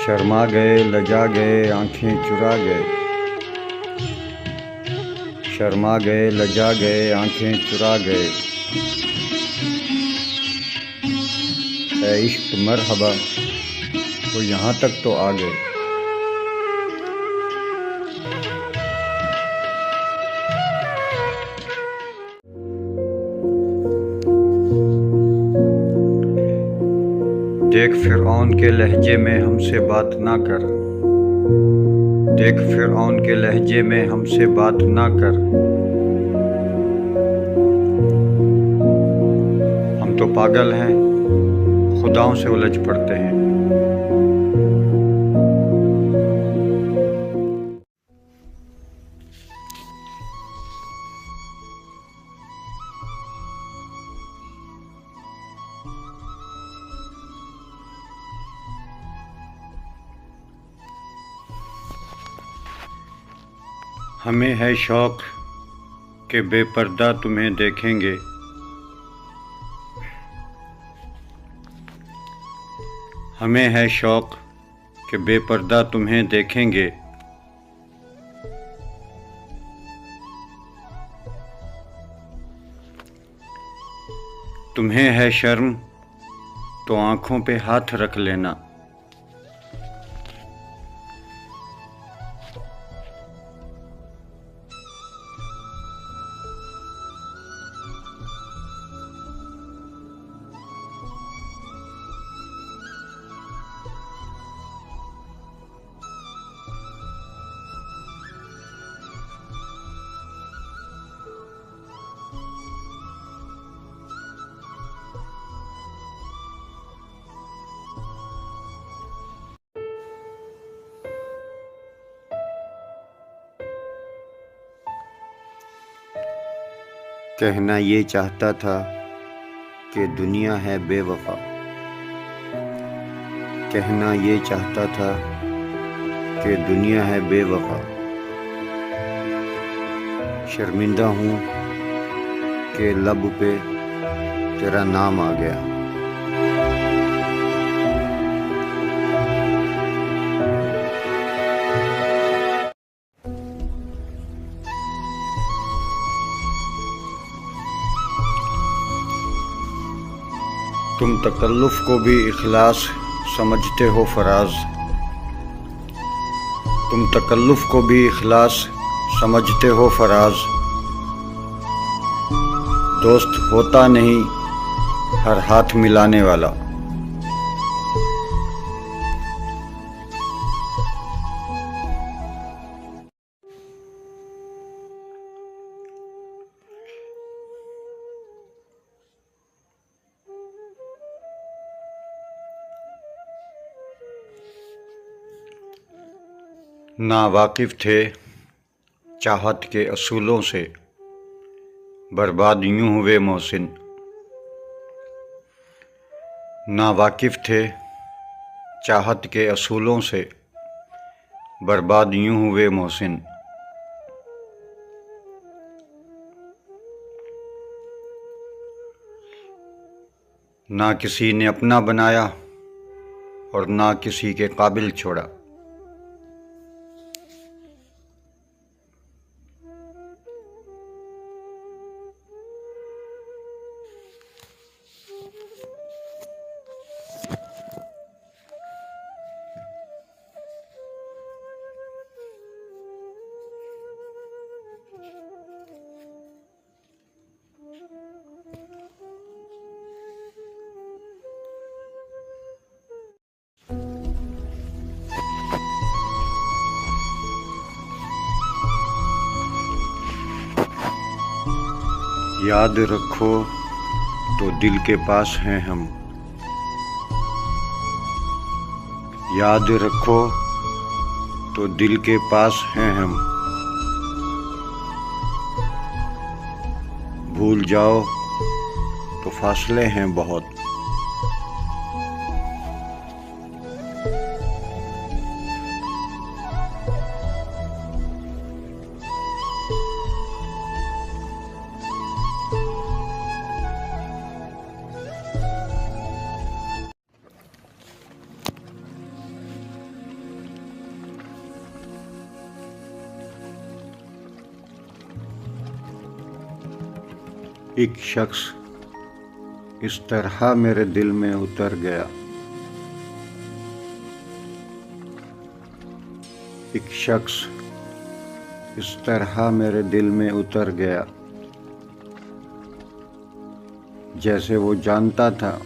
शर्मा गए, लजा गए, आंखें चुरा गए। शर्मा गए, लजा गए, आंखें चुरा गए। ऐ इश्क मरहबा, वो यहाँ तक तो आ गए। देख फिरौन के लहजे में हमसे बात ना कर। देख फिरौन के लहजे में हमसे बात ना कर। हम तो पागल हैं, खुदाओं से उलझ पड़ते हैं। हमें है शौक़ कि बेपर्दा तुम्हें देखेंगे। हमें है शौक़ कि बेपर्दा तुम्हें देखेंगे। तुम्हें है शर्म तो आँखों पे हाथ रख लेना। कहना ये चाहता था कि दुनिया है बेवफा। कहना ये चाहता था कि दुनिया है बेवफा। शर्मिंदा हूँ कि लब पे तेरा नाम आ गया। तुम तकल्लुफ़ को भी इखलास समझते हो फराज। तुम तकल्लुफ़ को भी इखलास समझते हो फराज। दोस्त होता नहीं हर हाथ मिलाने वाला। नावाकिफ़ थे चाहत के असूलों से, बर्बाद यूं हुए मोहसिन। नावाकिफ़ थे चाहत के असूलों से, बर्बाद यूं हुए मोहसिन। ना किसी ने अपना बनाया और ना किसी के काबिल छोड़ा। याद रखो तो दिल के पास हैं हम। याद रखो तो दिल के पास हैं हम। भूल जाओ तो फासले हैं बहुत। एक शख्स इस तरह मेरे दिल में उतर गया। एक शख्स इस तरह मेरे दिल में उतर गया, जैसे वो जानता था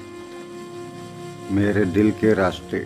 मेरे दिल के रास्ते।